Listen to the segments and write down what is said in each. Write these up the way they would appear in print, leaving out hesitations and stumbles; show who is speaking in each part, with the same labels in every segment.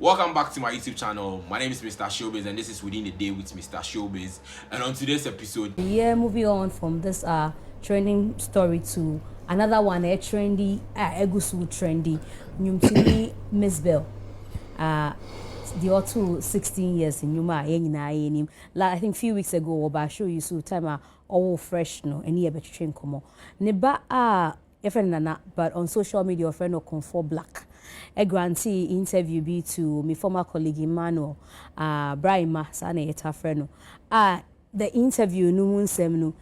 Speaker 1: Welcome back to my YouTube channel. My name is Mr. Showbiz and this is Within the Day with Mr. Showbiz. And on today's episode,
Speaker 2: moving on from this trending story to another one, trendy, egusu trendy. Nyumtini Mzbel. The other 16 years in Yuma, I think a few weeks ago, but I show you so time all fresh no any better train come on. Neba nana, but on social media, friend of Komfo Black. A grantee interview be to my former colleague Emmanuel, Brahima, Sane eta friend. The interview no mun semnu.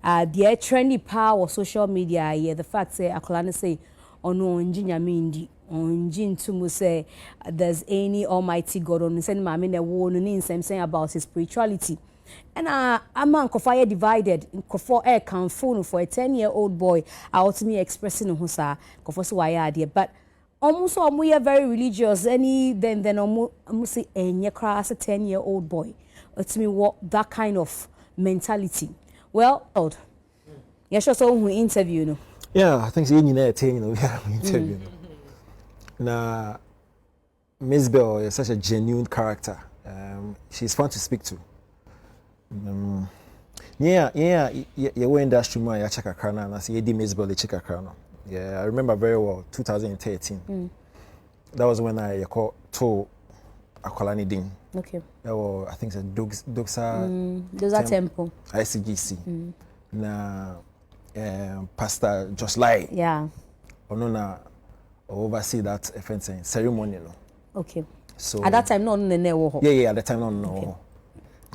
Speaker 2: The trendy power of social media, yeah, the fact say akolane say ono engineer mindi onjin to say there's any almighty God on send mama na wo no nin saying about his spirituality. And I'm fire divided for a Komfo for a 10-year-old boy out me expressing who sa Komfo so why idea, but almost we are very religious. Any then almost say any class a 10-year-old boy. It's me what that kind of mentality. Well, yes, so who interview no.
Speaker 3: Yeah, I think you know 10 interview. Now, Mzbel is such a genuine character. She's fun to speak to. Yeah, we industry man, ya check a crana, and I see Eddie Mzbel the check a crana. Yeah, I remember very well, 2013. That was when I told Akolani Ding.
Speaker 2: Okay.
Speaker 3: That was, I think, it's
Speaker 2: Doxa Temple.
Speaker 3: ICGC. Now, Pastor Josh Lai.
Speaker 2: Yeah.
Speaker 3: Onona oversee that offense ceremony. No.
Speaker 2: Okay.
Speaker 3: So
Speaker 2: at that time, no, no.
Speaker 3: Yeah, at that time, no.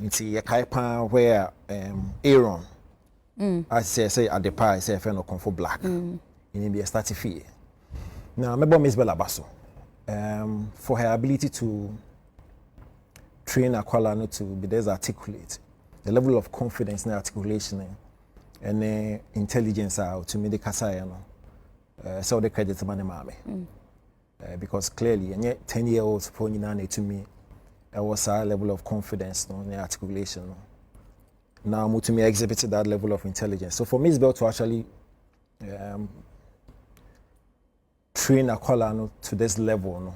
Speaker 3: It's a kaipan where Aaron, I say at the pie, I say a friend of Komfo Black. In be a starting fee. Now, my bomb is Mzbel Abaso. For her ability to train Akolano to be there articulate, the level of confidence in articulation and intelligence to me the kasayano. So the credit to my mama. Because clearly, and yet 10-year-olds ponying to me, there was a level of confidence in the articulation. Now, to me, exhibited that level of intelligence. So for Mzbel to actually train Akolano to this level, no,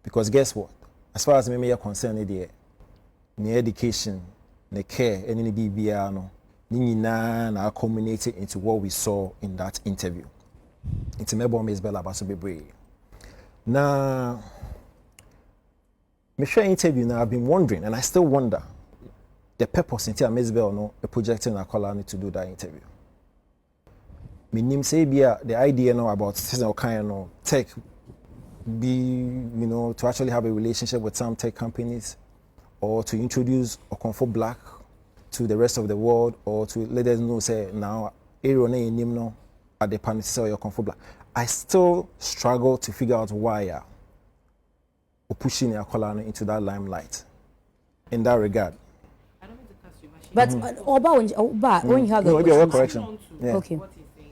Speaker 3: because guess what? As far as me are concerned, the education, the care, and the BBR, no, are culminated into what we saw in that interview. It's Mzbel Abaso be now. Me share interview now. I've been wondering, and I still wonder, the purpose in Mzbel no projecting Akolano to do that interview. Me name say the idea now about kind of tech to actually have a relationship with some tech companies, or to introduce Komfo Black to the rest of the world, or to let us know say now Aaron and Nimno at the panel say your Komfo Black. I still struggle to figure out why pushing Akolano into that limelight in that regard.
Speaker 4: I don't mean to cast you,
Speaker 2: But when you have the
Speaker 3: maybe a word correction.
Speaker 2: Yeah. Okay.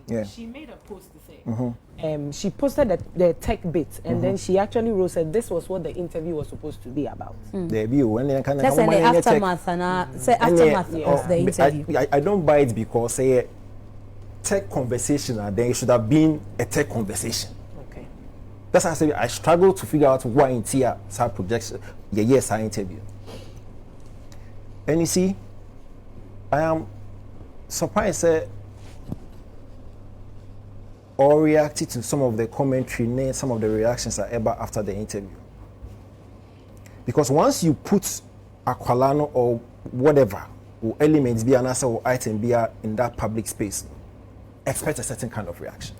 Speaker 4: Yeah. She made a post to say she posted the tech bit, and then she actually wrote said this was what the interview was supposed to be about.
Speaker 2: That's in the aftermath of the interview.
Speaker 3: I don't buy it because say tech conversation, then it should have been a tech conversation.
Speaker 4: Okay.
Speaker 3: That's why I say I struggle to figure out why in here side projection. Yes, I interview. And you see, I am surprised or reacted to some of the commentary, some of the reactions after the interview. Because once you put Akolano or whatever, or elements be an answer or item be in that public space, expect a certain kind of reaction.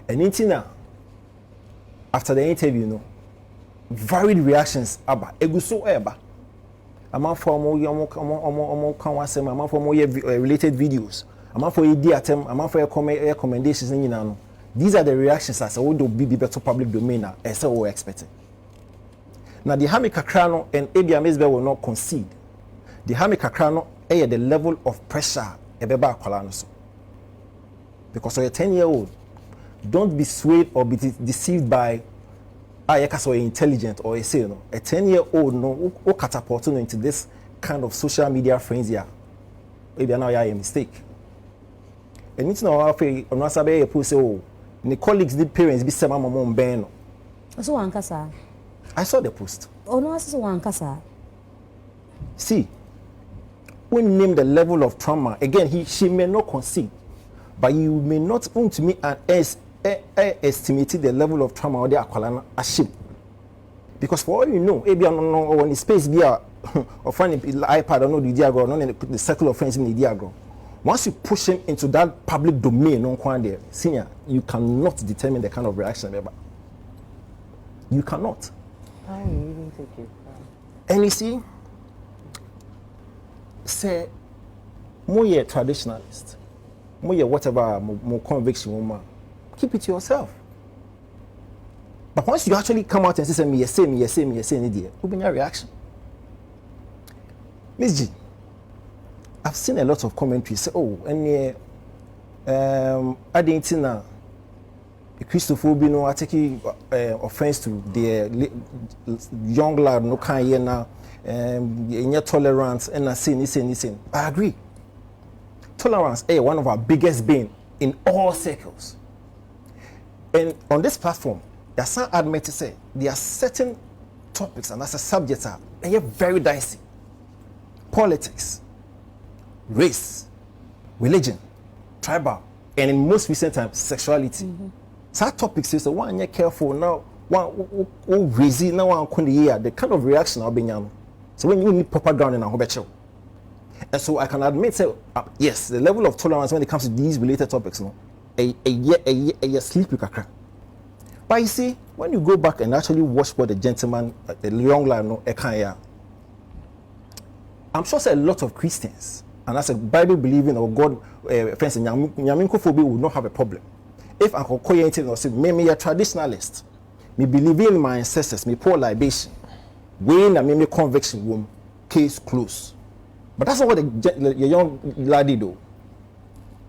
Speaker 3: And after the interview, varied reactions about eguso eba. Among for more related videos. I'm for I'm for recommendations. These are the reactions as I would be better public domain as we're expecting. Now the Hamikakrano and Abia Mzbel will not concede. The Hamikakrano at the level of pressure Ebeba Akolano. Because you're a 10-year-old, don't be swayed or be deceived by so intelligent or a say no. A 10-year-old no catapulted into this kind of social media frenzy. Maybe now you are a mistake. And it's not our way on us. The colleagues, the parents, be some mom ben.
Speaker 2: So Ankasa.
Speaker 3: I saw the post.
Speaker 2: Oh no, so Ankasa.
Speaker 3: See, we name the level of trauma. Again, she may not concede, but you may not want to me and estimate the level of trauma or the aqualana ashim. Because for all you know, maybe I don't know when the space be or find the iPad or no the diagram, no the circle of friends in the diagram. Once you push him into that public domain, no senior, you cannot determine the kind of reaction ever. You cannot.
Speaker 4: How you even take it?
Speaker 3: And you see, say, more traditionalist, more whatever, more conviction, woman, keep it to yourself. But once you actually come out and say, me, you'll be your reaction. Miss G, I've seen a lot of commentaries say, oh, and I didn't know Christopher Bino are taking offense to the young lad, no kind here now, in your tolerance, and I say, listen. I agree. Tolerance is one of our biggest bane in all circles. And on this platform, there's some admit to say there are certain topics and as a subject are very dicey. Politics, race, religion, tribal, and in most recent times, sexuality. Some topics is the one you're careful now. One reason now one couldn't hear the kind of reaction I'll be young. So when you need proper grounding, I'll bet you. And so I can admit, say, yes, the level of tolerance when it comes to these related topics, no, a sleep you can crack. But you see, when you go back and actually watch what the gentleman, the young lad, no, I'm sure a lot of Christians, and as a Bible believing or God friends in Yaminkophobia would not have a problem. If Uncle Koye or say, me a traditionalist, me believe in my ancestors, me pour libation, when I me conviction womb, case closed. But that's not what the young lady do.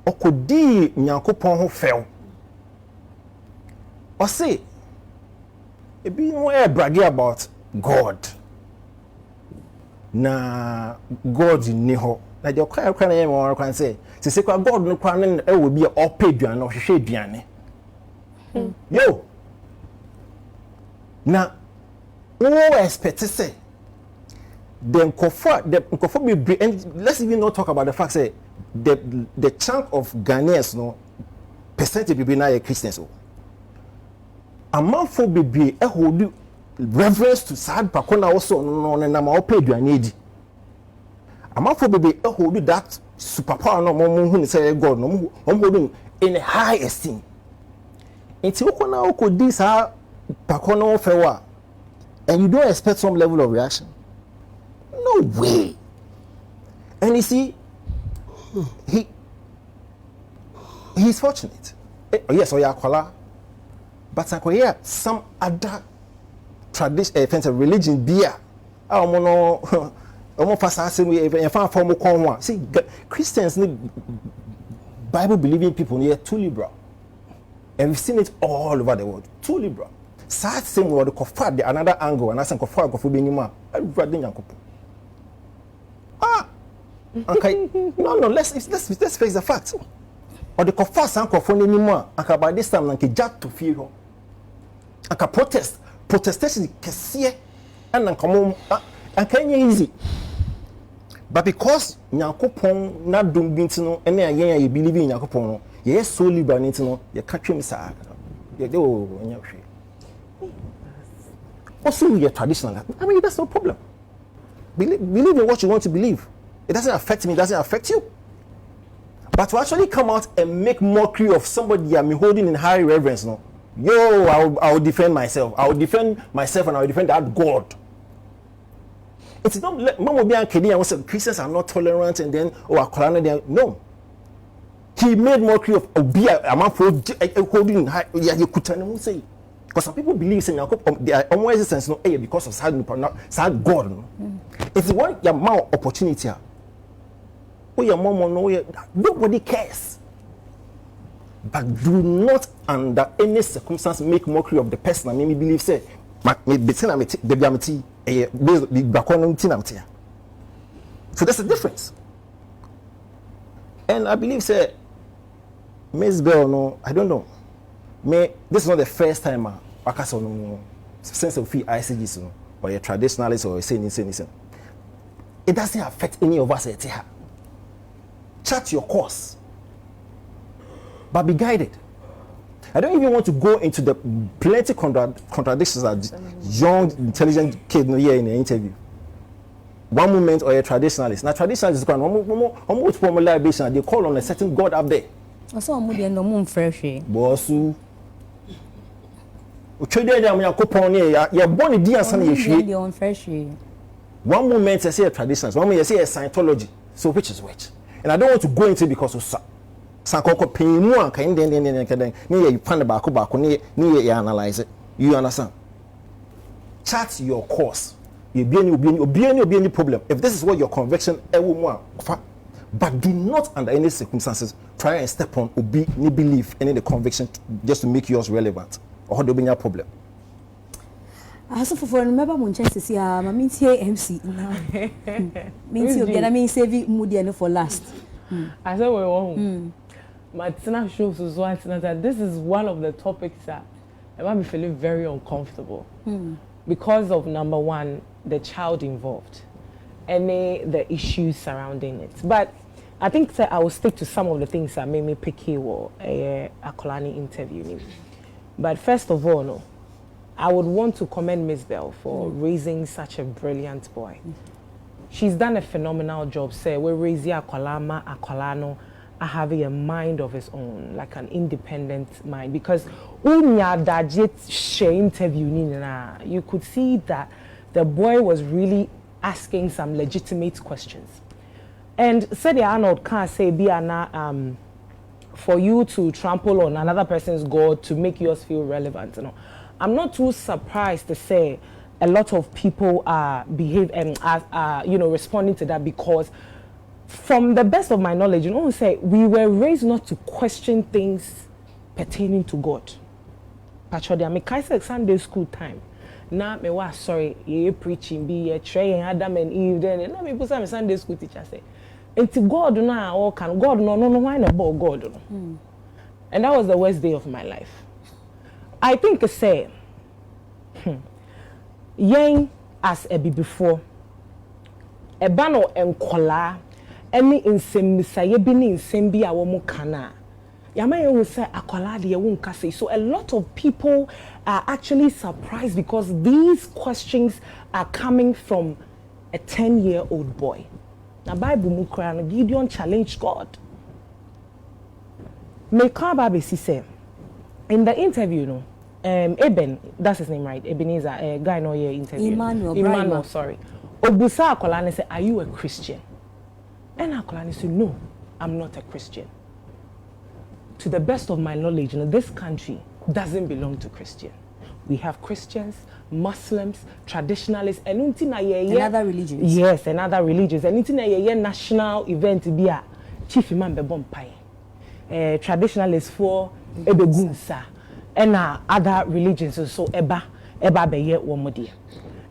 Speaker 3: Okodi Nyankopon who fell. Or say, it be no bragging about God. Na God in Niho. Na the cry can say, God no crying, it will be all paid or shade diane. Yo. Now, who expect to say, then Komfo be, and let's even not talk about the fact that the chunk of Ghanaians, no percentage be now Christians. A man for be a hold reverence to sad pakona also no na ma paid you need. A man for be a hold that superpower no more who say God no holding in high esteem. It's okona oko this pakona fewa, and you don't expect some level of reaction. No way. And you see, he's fortunate. Yes, Oyakola. But Sakoya, some other tradition, religion, beer. See, Christians need Bible believing people here too liberal. And we've seen it all over the world. Too liberal. Sad same word the another angle and I say Komfo okay. No, let's face the facts. Or the Komfo and Komfo anymore. And by this time, like just to feel. And protestation is and come on and can easy. But because Nyankopon not doing no, and you believe in Nyankopon, yes, so liberal, no, you can't trim sa. You do. Also, you're traditional. I mean, that's no problem. Believe in what you want to believe. It doesn't affect me, it doesn't affect you. But to actually come out and make mockery of somebody I'm holding in high reverence, no. Yo, I will defend myself. I will defend myself and I will defend that God. It's not Mama be kidding and say Christians are not tolerant and then no. He made mockery of Obia, a man for holding high. Yeah, you could say. Because some people believe in their own existence no because of sad God. No? If you want your more opportunity, your mom no, nobody cares. But do not under any circumstance make mockery of the person I me believe say so that's the difference. And I believe say Mzbel no, I don't know. This is not the first time wakasa no sense of fee ICGs no or a traditionalist or saying it doesn't affect any of us at here. Chart your course, but be guided. I don't even want to go into the plenty contradictions that young, intelligent kid no here in the interview. One moment or a traditionalist. Now traditionalist is almost formal libation. They call on a certain God up there.
Speaker 2: Also, I'm moving no more fresh.
Speaker 3: Bossu. Uchede ya mnyakopon ya born in dia san ye
Speaker 2: on fresh.
Speaker 3: One moment I say a traditionalist, one moment I say a Scientology. So which is which? And I don't want to go into it because of Sankoko pay more kind then you find back you analyze it. You understand? Chart your course. You be any problem. If this is what your conviction but do not under any circumstances try and step on or be any belief in the conviction just to make yours relevant. Or there be a problem.
Speaker 2: I for remember mun chance see mama tie MC now. Means you be mean save mood for last.
Speaker 4: I said we won. Martina shows us that this is one of the topics that I might be feeling very uncomfortable because of number one, the child involved, and the issues surrounding it. But I think that I will stick to some of the things that made me picky or a Akolani interview. But first of all, no, I would want to commend Mzbel for raising such a brilliant boy. She's done a phenomenal job. Say we're raising Akolano. Having a mind of his own, like an independent mind, because interview you could see that the boy was really asking some legitimate questions. And said Arnold can't say for you to trample on another person's God to make yours feel relevant. You know, I'm not too surprised to say a lot of people are responding to that because from the best of my knowledge, say we were raised not to question things pertaining to God. Patrol, I said Sunday school time. Now me was sorry, you preaching be a tray and Adam and Eve then and now people say Sunday school teacher say. And to God now or can God no why not about God. And that was the worst day of my life. I think I say yang as a before a bano and kola any insemisaye bi ni insem bi a wo kana yamaye will say akwala de won kase. So a lot of people are actually surprised because these questions are coming from a 10-year-old boy. Now Bible mu kra no Gideon challenged God. Mekaba besi say in the interview no Eben, that's his name right, Ebenezer, a guy no here interview. Emmanuel, sorry. Obusa akwala say, are you a Christian? And Akolani said, no, I'm not a Christian. To the best of my knowledge, this country doesn't belong to Christian. We have Christians, Muslims, traditionalists, and
Speaker 2: other religions.
Speaker 4: Yes, and other religions. And national event be a chief imam be bompai. Traditionalists for ebegunsa, and other religions so eba be ye womodi.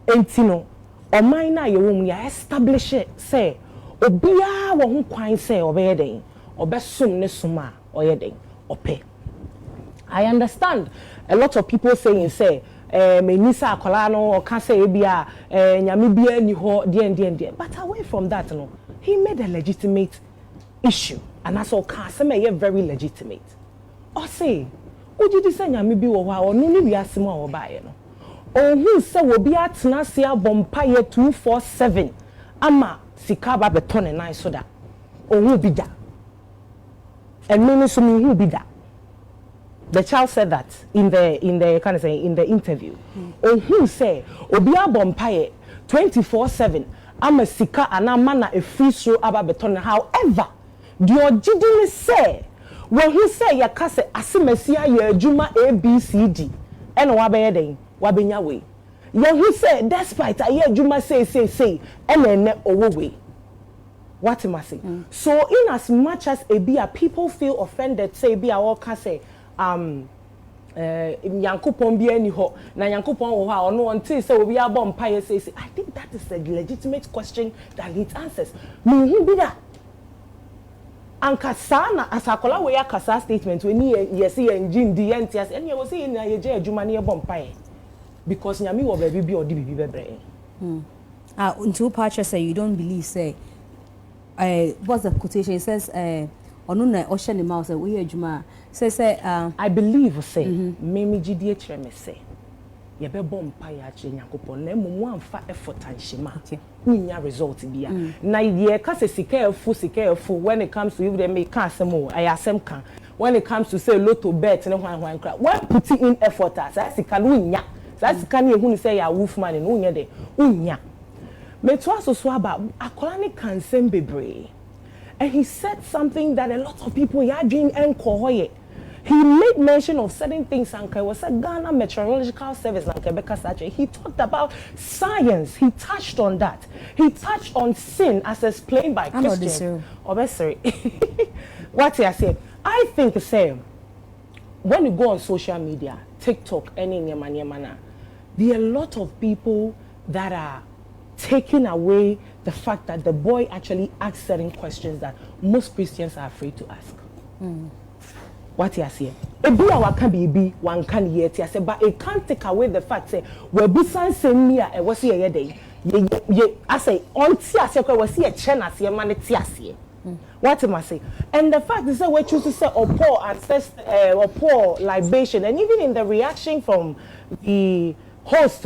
Speaker 4: And tino, or mina ye wom ya establish it say. Obia wo ho kwan say obeyeden obesum ne suma oyeden ope. I understand a lot of people saying say me nisa akola no o ka say bia nyame bia ni ho de but away from that no he made a legitimate issue and that's all ka say me very legitimate. O say oji di say nyame bi wo ho a ono ni wiase mu a wo baaye no ohun say wo bia tena se abompa ye 247 ama Sikaba beton and I soda. Oh, who be that? And no, who be that? The child said that in the kind of say in the interview. Oh, who say Obia Bompaye 24/7. I'm a sika and I'm man a free show about beton. However, the original say when he say ya kase asimesia ye juma ABCD and wabenya way. Yeah, who said despite I hear Juma say and then way. What am I saying? So in as much as people feel offended, say be our say Yankupon be any ho na Yankupon or no until say we are born pie say I think that is a legitimate question that needs answers. Me who be that? ankasa asakola we akasa statement we ni yes engine di entias ene we say na ye je adwuma na ye bompae because nyame wo baby bi odi bibi bebre
Speaker 2: until Patrick say you don't believe say what's the quotation? It says onu na ohye ne mouth say we adwuma say
Speaker 4: I believe say me gidie kire me say ye be bompae a kire Nyankopon na mumu amfa effort anhima unya result bia na ye ka se sika efu when it comes to you them make asem o ayasem kan when it comes to say lotto bet ne hwan kra when putting in effort as sika no unya sika na ehunu say ya wolfman no unya de unya me to aso aba akola ne kansem bebre and he said something that a lot of people ya dream enko he made mention of certain things and was a Ghana Meteorological Service and Quebec. He talked about science. He touched on that. He touched on sin as explained by Christians. Sorry. What I say? I think same. When you go on social media, TikTok, any manner, there are a lot of people that are taking away the fact that the boy actually asked certain questions that most Christians are afraid to ask. What you say? Ebi awa kan bibi wan kan yet ya say but it can't take away the fact say we bi san sem me a e wo say ye dey ye I say on ti ase ko we say e che na ase ma ne ti ase. What am I say? And the fact is that we choose to say or pour libation, and even in the reaction from the host,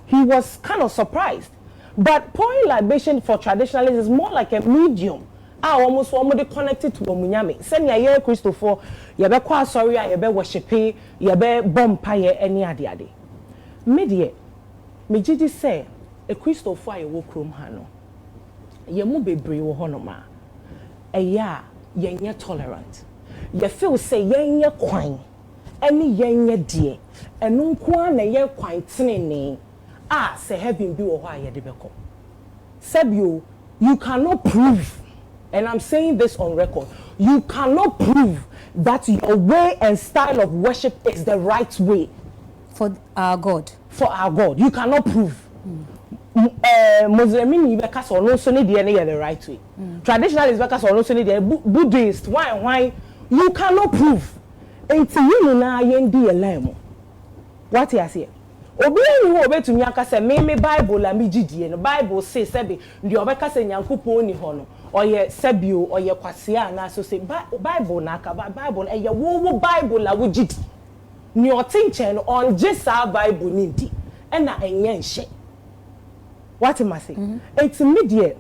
Speaker 4: he was kind of surprised. But pouring libation for traditionalists is more like a medium. Almost connected to Omunyame. Send ya ye Christopher, ya be kwa sorry, ya be worship, ya be bompaye any ade. Medie, me jiji say, a Christopher ye wo krom ha no. Ye mu bebre wo hono ma. Ye tolerant. Ye feel say ye kwan. Any ye die. Enu nko na ye kwan tenene. Say heaven be wo ho aye de beko. Sebio, you cannot prove. And I'm saying this on record. You cannot prove that your way and style of worship is the right way.
Speaker 2: For our God.
Speaker 4: For our God. You cannot prove. Muslim because also need the right way. Traditionalists because also need the Buddhist. Why? You cannot prove. Until you know yendi. What you say? Obi eni ho obetumi aka say me Bible la me gidie no Bible say sebe ndi obeka say Nyankopon ni ho no oye sebio oye kwasea na so say Bible na aka Bible eye wo Bible la wo gidi ni otinche no on jesa Bible ni di na enye nhye. What am I say? It's immediate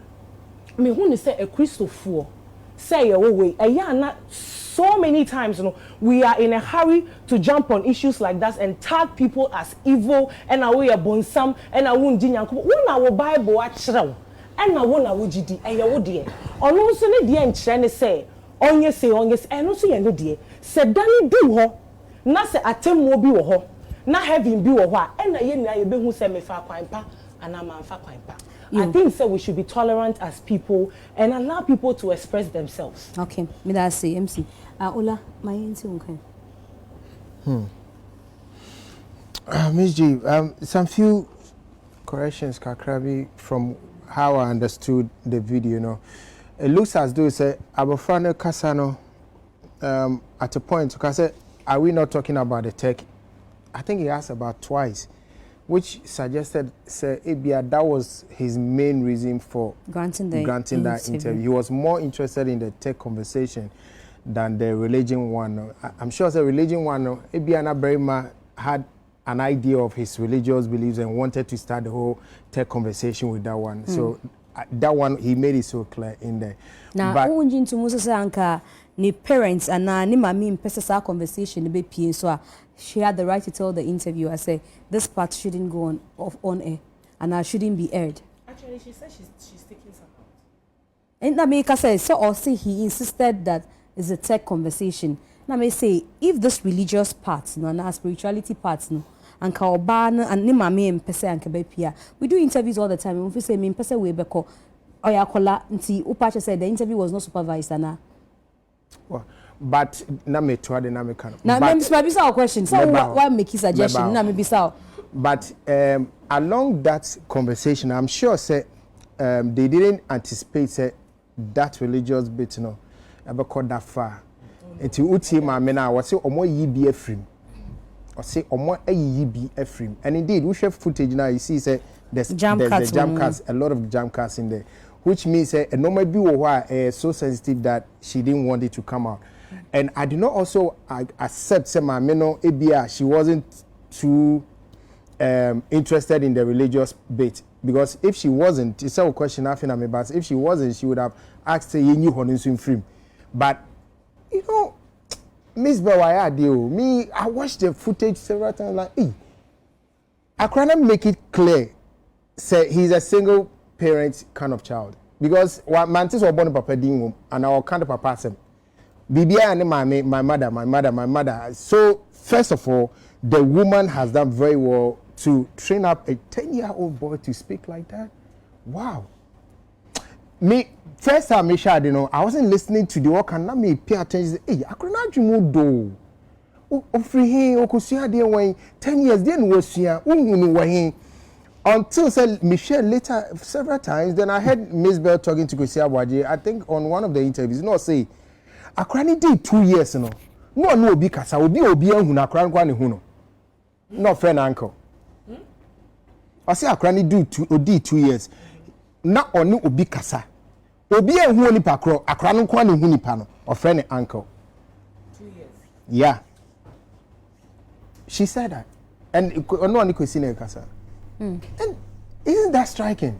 Speaker 4: me hu ni say a Christopher say ye wo we eye na so many times, we are in a hurry to jump on issues like that and tag people as evil and we are bonsam and I won't dinyanko. When our Bible achrew and I won our GD and your dear. On also ne dear and China say, on yes, and also your dear. Said Danny do ho, na se atem will be ho, na having be or what, and I be who send me far quimpa and I'm a far quimpa. I think so we should be tolerant as people and allow people to express themselves. Okay, me that say MC. Ola, my answer okay.
Speaker 5: Miss G, some few corrections Kakrabi from how I understood the video, It looks as though say Abofrano Casano at a point because are we not talking about the tech? I think he asked about twice. Which suggested, say, Abia, that was his main reason for granting that interview. He was more interested in the tech conversation than the religion one. I'm sure the religion one, Abia Nabrema had an idea of his religious beliefs and wanted to start the whole tech conversation with that one. So that one, he made it so clear in there.
Speaker 2: Now, unjin to Moses Anka, ni parents and ni mami mpesa conversation be pie so she had the right to tell the interviewer, say, this part shouldn't go on air and I shouldn't be aired.
Speaker 4: Actually, she said she's taking some out.
Speaker 2: And that make her say, so or say he insisted that it's a tech conversation. Now may say, if this religious part, and spirituality part, and kaobana and ni mami mpesa and kebepia, we do interviews all the time. And if we say me mpesa we beko, oya kola nti upacha said the interview was not supervised and
Speaker 5: well, but na me try the na me can.
Speaker 2: Now, maybe our question. So, why make a suggestion? Na maybe so.
Speaker 5: But along that conversation, I'm sure say they didn't anticipate say that religious bit, ebe call that far enti uti maame na wo se omo yi bi afrim o se omo ayi bi afrim and indeed we share footage now you see say there's the jump cuts a lot of jump cuts in there which means a normal bi wo so sensitive that she didn't want it to come out and I did not also accept say maame no ebia she wasn't too interested in the religious bit because if she wasn't it's a question after me but if she wasn't she would have asked say you knew honest film but you know Mzbel why deal me I watched the footage several times like I can't make it clear say he's a single parent kind of child because what mantis or born papa ding and our kind of papa sem bibia and my mother so first of all the woman has done very well to train up a 10-year-old boy to speak like that. Wow. Me first time me shade you know I wasn't listening to the work and now me pay attention hey I couldn't adwumu do o free he o kosua de wen 10 years then was here unhunu wen until say Michelle later several times then I heard Mzbel talking to Kosia Bwaje I think on one of the interviews you know say akrani did 2 years no obi kasa obi ehunu akrani kwa ne hu no friend uncle I say akrani do 2 years na oni obi kasa obi ehunu ni pakro akrani kwa ne hu nipa no or friend uncle
Speaker 4: 2 years
Speaker 5: yeah she said that and no one could see na kasa and isn't that striking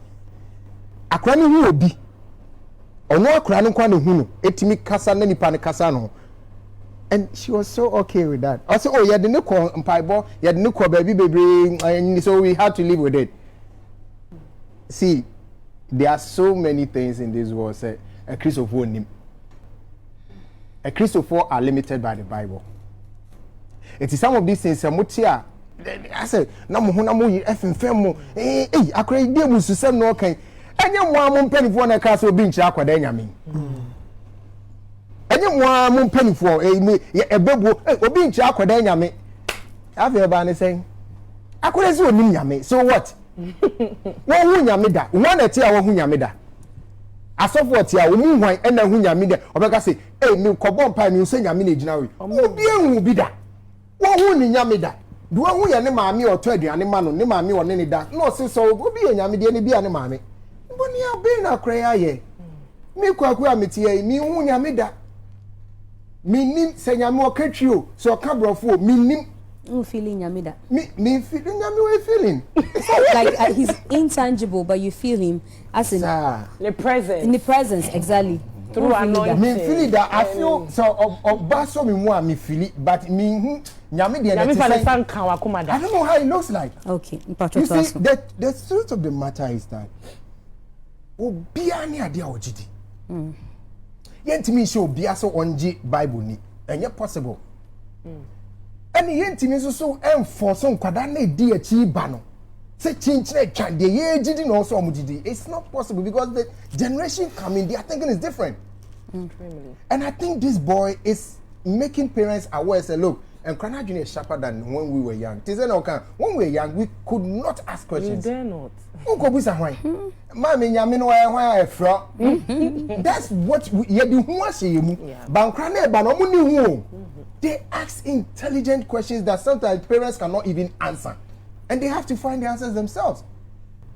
Speaker 5: akrani hu obi ono akrani kwa ne hu no etimi kasa na nipa ne kasa no and she was so okay with that. I said, oh, yeah, the new mpaibo, yeah, the new baby, and so we had to live with it. See, there are so many things in this world. Say, a Christopher are limited by the Bible. It is some of these things. I said, namu FMFM, I create them with some no kind. And you want penny for a castle being chakwa denyami. Any one penny for a bebo obi nchi akwada nyame afia ba ne sen akwada so ni nyame so what wo hu nyame da won ati a wo hu nyame da asofo ati a wo mu hwan e na hu nyame da obeka say me kobo mpa mi nso nyame na gina we obi ehu bi da wo hu ni nyame da do hu ye ne maame oto aduane ma no ne maame wo ne da no se so obi ye nyame de ne bia ne maame mboni a be na kra ye mi kwaku ametie mi hu nyame da minim senyame okatwio so kabrofo minim
Speaker 2: feeling nyamida
Speaker 5: me feeling nyame we feeling
Speaker 2: like he's intangible but you feel him as in the presence exactly
Speaker 4: through anointing
Speaker 5: me feel that I feel so oba so me mu me feel it but me nyame de
Speaker 4: nyame fa le san kan wakoma da
Speaker 5: I don't know how it looks like
Speaker 2: okay
Speaker 5: you see the truth of the matter is that obia ni ade a ogidi yentimi show bia so onji Bible ni enye possible eni yentimi so enforce nkwada na edi achi ba no say chinchire twan de ye gidi no so omugidi it's not possible because the generation coming their thinking is different and I think this boy is making parents aware say look and Krana Junior is sharper than when we were young. When we were young, we could not ask questions.
Speaker 4: We dare not.
Speaker 5: That's what they ask intelligent questions that sometimes parents cannot even answer. And they have to find the answers themselves.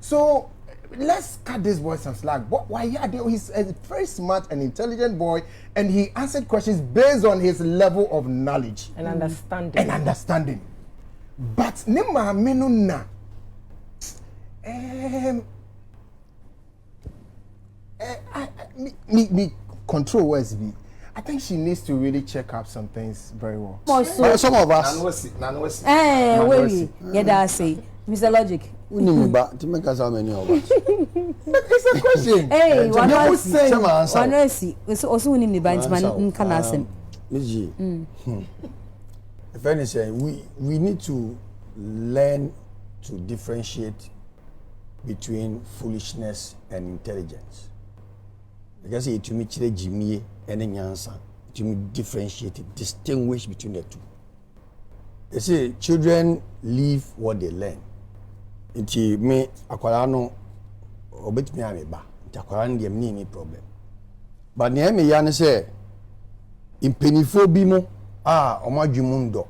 Speaker 5: So let's cut this boy some slack. But why? Yeah, he's a very smart and intelligent boy, and he answered questions based on his level of knowledge
Speaker 4: and understanding.
Speaker 5: But nema menuna, me control words be. I think she needs to really check up some things very well.
Speaker 3: Some of us.
Speaker 2: Wait, yeah, that's say, Mr. Logic.
Speaker 3: To make us how many of us?
Speaker 5: It's a question.
Speaker 2: Hey, one
Speaker 3: answer.
Speaker 2: It's also winning the bands man can answer.
Speaker 3: If anything, we need to learn to differentiate between foolishness and intelligence. Because it to me Jimmy and Nyansa, to me differentiate it, distinguish between the two. They say children live what they learn. Inti me akwara no obetimi ameba. Inti akwara no dem ni problem. But near me yan say
Speaker 6: impenifo bi mo omadwumundo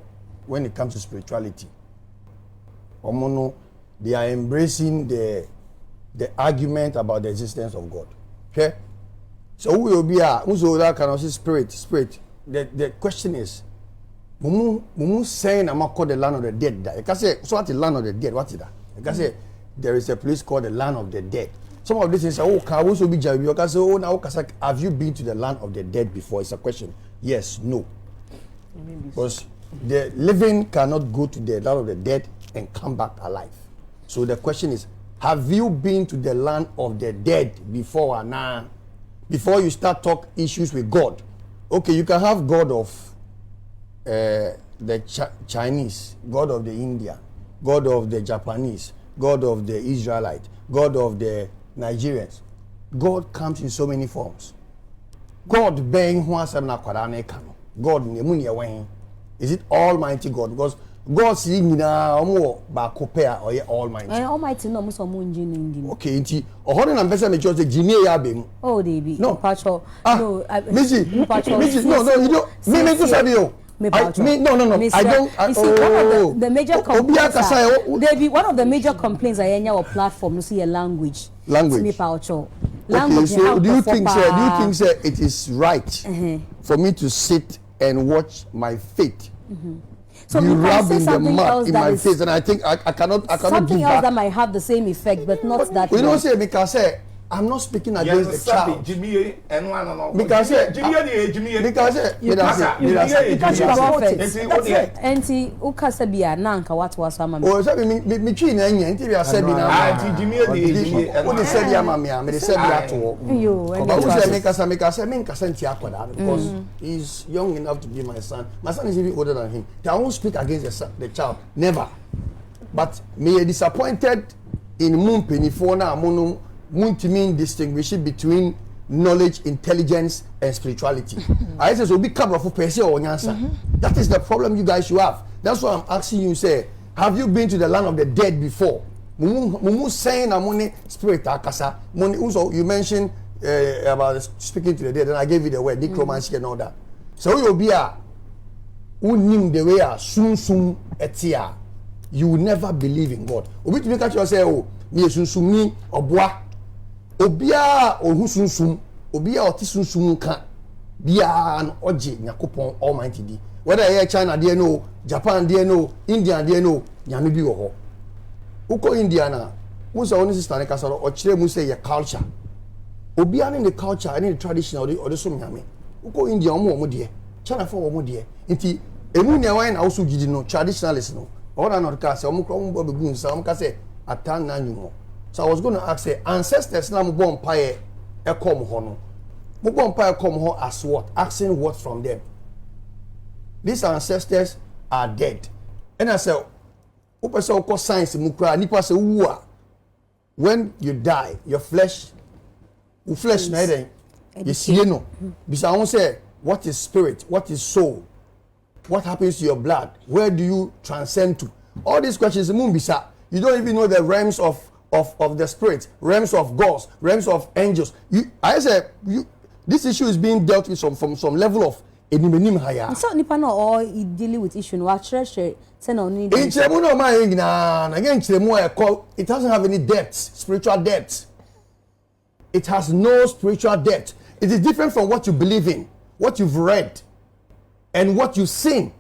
Speaker 6: when it comes to spirituality. Omono, they are embracing the argument about the existence of God. Okay? So who will be that kind of spirit? The question is, mumu saying I'm called the land of the dead. You can say, so what the land of the dead? What is that? You can say there is a place called the land of the dead. Some of these things say, oh, can also be Javi. You can say, oh, now have you been to the land of the dead before? It's a question. Yes, no. Because the living cannot go to the land of the dead and come back alive. So the question is, have you been to the land of the dead before now? Before you start talk issues with God. Okay, you can have God of the Chinese, God of the India, God of the Japanese, God of the Israelite, God of the Nigerians. God comes in so many forms. God being God is it Almighty God? Because God seeing na omo ba kopea or Almighty.
Speaker 2: Almighty no muso mo njini.
Speaker 6: Okay, nti oho na mpesa me church Jimmy ya be mu.
Speaker 2: Oh, they be.
Speaker 6: No,
Speaker 2: Pacho.
Speaker 6: No, Missy, no, you don't. Me to say you. No. I don't.
Speaker 2: You see, one of the major complaints. One of the major complaints I hear on platform. You see a language.
Speaker 6: Me
Speaker 2: Pacho.
Speaker 6: Okay, so do you think it is right for me to sit and watch my feet?
Speaker 2: So
Speaker 6: you rub in the mud in my face, and I think I cannot
Speaker 2: something
Speaker 6: do
Speaker 2: else
Speaker 6: back.
Speaker 2: That might have the same effect, but not that.
Speaker 6: We don't say because I'm not speaking against the child. Because
Speaker 2: Enti ukasa bia na nka watu wasama me.
Speaker 6: Oh, so me twi na nya enti bia say bi na. Jimmy o de say bia ma me a me de say bia to.
Speaker 2: Yo,
Speaker 6: and me say me nkasa nti akoda because he's young enough to be my son. My son is even older than him. I won't speak against the child. Never. But me disappointed in moon penny for na monum Muntimin distinguishing between knowledge, intelligence, and spirituality. I say so be cover for person or answer. That is the problem you guys should have. That's why I'm asking you, say, have you been to the land of the dead before? Mumu saying amone spirit akasa. Also, you mentioned about speaking to the dead, and I gave you the word necromancy and all that. So you'll be unim the way soon etia. You will never believe in God. Obi to make at you say, oh, me sunsumi obwa. Obia ohusunsum obia otisunsun ka bia an oje nyakopon Almighty di whether here China there no Japan there no India there no nyame bi wo ho uko India na wo say oni sister ne kasaro o kire mu say your culture obia ne the culture and the tradition or the so nyame uko India omo de China for omo de nti emu ne wan na wo so gidi no traditionalist no ora no ka say omo kro omo be gun sa omo ka say atan na nyumo. So I was going to ask the ancestors na mo empire e come ho no. Mo empire come ho as what? Asking what from them? These ancestors are dead. And I say, o person ko science mu kra nipa say wu a when you die your flesh na eden. You see no. Bisa won say what is spirit? What is soul? What happens to your blood? Where do you transcend to? All these questions mu bisa. You don't even know the realms of the spirit, realms of gods, realms of angels. This issue is being dealt with from some level of eniminim higher.
Speaker 2: So nipa no or dealing with issue no atreasure say no need.
Speaker 6: It doesn't have any depth, spiritual depth. It has no spiritual depth. It is different from what you believe in, what you've read, and what you've seen.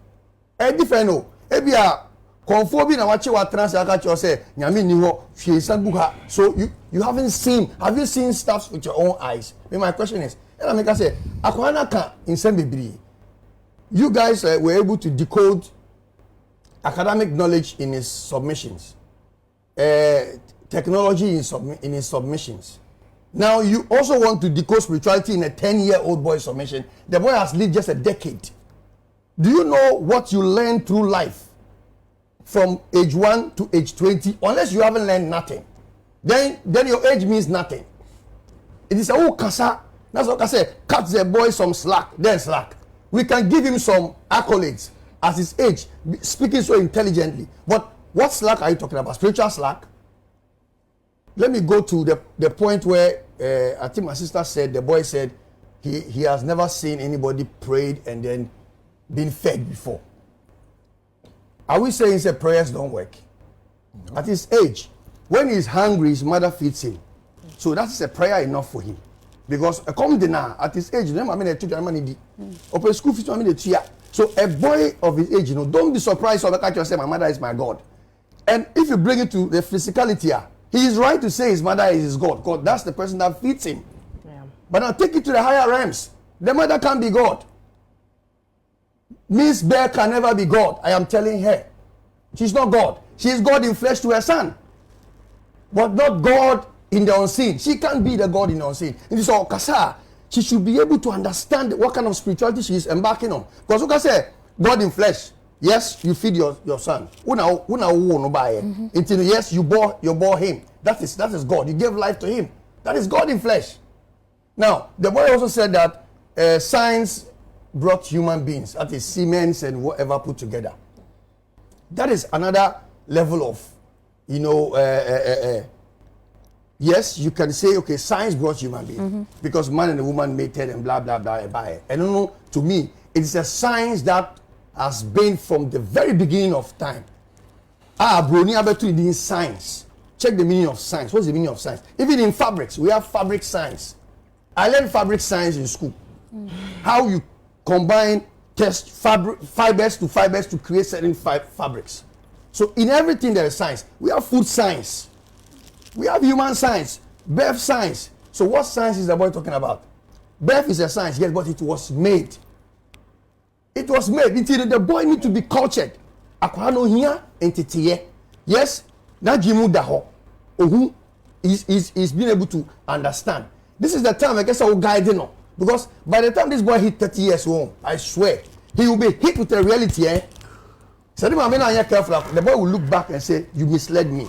Speaker 6: Different no. Komfo bi na wache wa trans aka cho say nyame ni ho hwe sabuha. So you haven't seen, have you seen stuff with your own eyes? My question is, and I make say akwana ka insem bebre. You guys were able to decode academic knowledge in his submissions. Technology in his submissions. Now you also want to decode spirituality in a 10-year-old boy submission. The boy has lived just a decade. Do you know what you learn through life? From age 1 to age 20, unless you haven't learned nothing, then your age means nothing. It is a kasa. That's what I say. Cut the boy some slack, then slack. We can give him some accolades as his age, speaking so intelligently. But what slack are you talking about? Spiritual slack? Let me go to the point where I think my sister said, the boy said, he has never seen anybody prayed and then been fed before. Are we saying that prayers don't work? No. At his age, when he's hungry, his mother feeds him. So that is a prayer enough for him. Because a common dinner at his age, open school fees, so a boy of his age, don't be surprised or catch yourself, my mother is my God. And if you bring it to the physicality, he is right to say his mother is his God. God, that's the person that feeds him. Yeah. But now take it to the higher realms. The mother can't be God. Mzbel can never be God. I am telling her. She's not God. She is God in flesh to her son. But not God in the unseen. She can't be the God in the unseen. In this Kasa, she should be able to understand what kind of spirituality she is embarking on. Because you can say, God in flesh. Yes, you feed your son. Until yes, you bore him. That is God. You gave life to him. That is God in flesh. Now, the boy also said that science brought human beings, that is Siemens and whatever put together. That is another level of, yes, you can say, okay, science brought human beings because man and a woman mated and blah, blah, blah, blah. And no, to me, it is a science that has been from the very beginning of time. Brony Abetu in science. Check the meaning of science. What's the meaning of science? Even in fabrics, we have fabric science. I learned fabric science in school. How you combine test fibers to create certain fabrics. So in everything there is science. We have food science. We have human science. Birth science. So what science is the boy talking about? Birth is a science, yes, but it was made. It was made until the boy need to be cultured. Akwano here entity. Yes, na jimu daho. Ohu is being able to understand. This is the time I guess I will guide him. Because by the time this boy hit 30 years old, I swear, he will be hit with a reality. So the boy will look back and say, you misled me.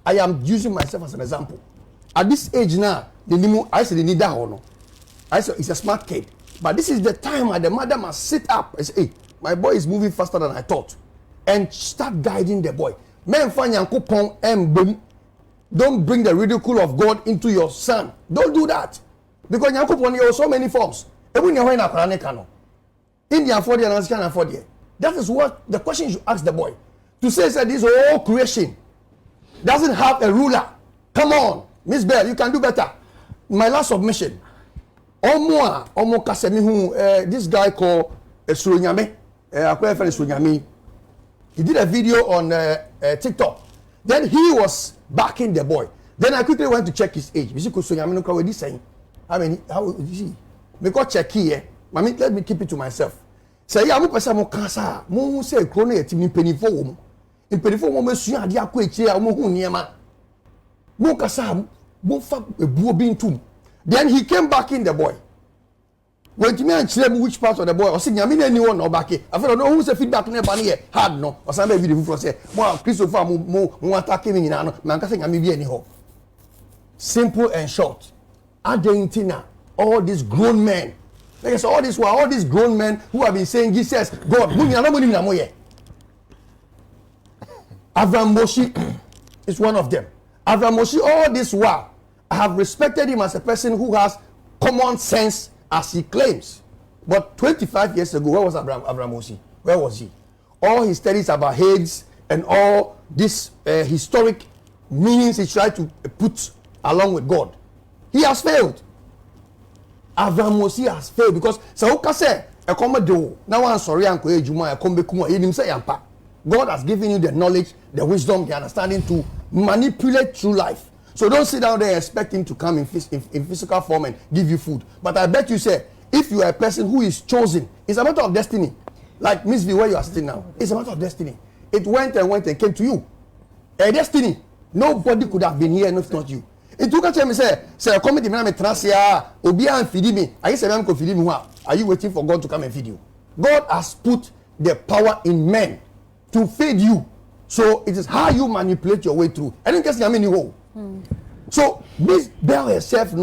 Speaker 6: I am using myself as an example. At this age now, I say they need that or no. I say it's a smart kid. But this is the time the mother must sit up and say, hey, my boy is moving faster than I thought. And start guiding the boy. Men find yankopon and boom. Don't bring the ridicule of God into your son. Don't do that. Because yankopon has so many forms. Indian 40 and African 40. That is what the question you should ask the boy. To say that this whole creation doesn't have a ruler. Come on, Mzbel, you can do better. My last submission. This guy called Surunyame. He did a video on TikTok. Then he was backing the boy. Then I quickly went to check his age. How is he? Because check here. Let me keep it to myself. Say, I'm a person who can't say, Mo say, Crony, in Pennyform. In Pennyform, Monsieur, I dear quick here, Mohu Niema. Mokasa, Mofak, a boobing tomb. Then he came back in the boy. When me and tell me which part of the boy or saying, I mean, anyone or back here. I don't know who's a feedback never here. Hard no, or some baby from say, well, Christopher, more attacking me in an man, I may be anyhow. Simple and short. Argentina, all these grown men. Like I said, all these grown men who have been saying, Jesus, God, Avram Moshi is one of them. Avram Moshi, all this while, I have respected him as a person who has common sense as he claims. But 25 years ago, where was Avram Moshi? Where was he? All his studies about heads and all these historic meanings he tried to put along with God. He has failed. Avram Moshi has failed because Sauka said, now I'm sorry, Uncle Ejuma, God has given you the knowledge, the wisdom, the understanding to manipulate through life. So don't sit down there and expect him to come in physical form and give you food. But I bet you say, if you are a person who is chosen, it's a matter of destiny. Like Mzbel, where you are sitting now, it's a matter of destiny. It went and came to you. A destiny. Nobody could have been here if not you. It took a time to say, come to me, Obia and feed me. Are you feed me? Are you waiting for God to come and feed you? God has put the power in men to feed you. So it is how you manipulate your way through. I don't guess you mean you. So Mzbel herself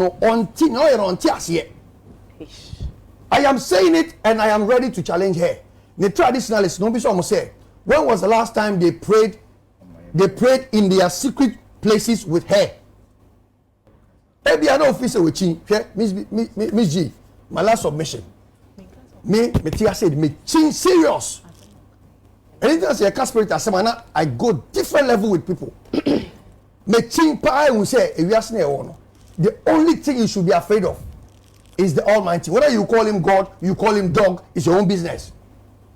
Speaker 6: I am saying it and I am ready to challenge her. The traditionalists, no be so say, when was the last time they prayed in their secret places with her? Maybe I know officer with Miss G. my last submission. Me tia said me change serious. Anything as a cast spirit as I go different level with people. Me change pie will say the only thing you should be afraid of is the Almighty. Whether you call him God, you call him dog, it's your own business.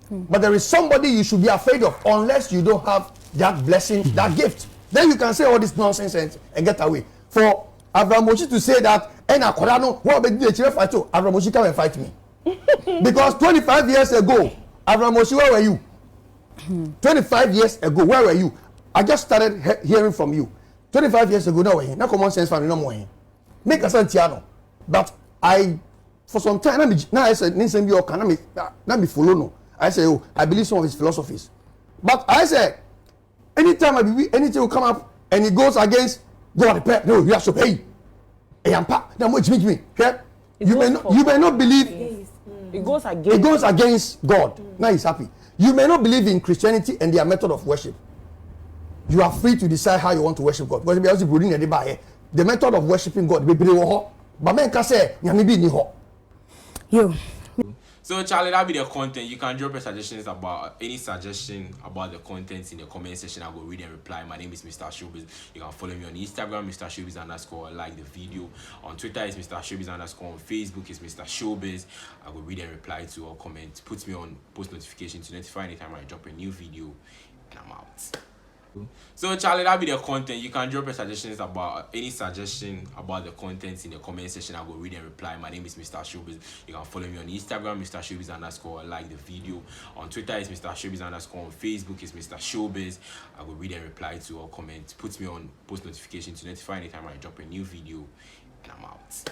Speaker 6: But there is somebody you should be afraid of unless you don't have that blessing, that gift. Then you can say all this nonsense and get away. For Avramochi to say that, and Akorano, what about the fight? Avramochi come and fight me. Because 25 years ago, Avramochi, where were you? 25 years ago, where were you? I just started hearing from you. 25 years ago, no way. No common sense family, no more. Make a Santiano. But I, for some time, now I said, Ninsen, you can not be follow no. I say, oh, I believe some of his philosophies. But I say, anytime anything will come up and it goes against God, no, you have to pay. Now, me. You may not believe.
Speaker 4: It goes
Speaker 6: against God. Now he's happy. You may not believe in Christianity and their method of worship. You are free to decide how you want to worship God. Because the method of worshiping God, but men can say,
Speaker 2: You.
Speaker 1: So Charlie, that'll be the content. You can drop your suggestions about any suggestion about the contents in the comment section. I will read and reply. My name is Mr. Showbiz. You can follow me on Instagram, Mr. Showbiz_. Like the video. On Twitter is Mr. Showbiz_. On Facebook is Mr. Showbiz. I will read and reply to all comments. Put me on post notification to notify anytime I drop a new video. And I'm out. So Charlie, that'll be the content. You can drop your suggestions about any suggestion about the contents in the comment section. I will read and reply. My name is Mr. Showbiz. You can follow me on Instagram, Mr. Showbiz_. Like the video. On Twitter is Mr. Showbiz_. On Facebook is Mr. Showbiz. I will read and reply to all comments. Put me on post notification to notify anytime I drop a new video. And I'm out.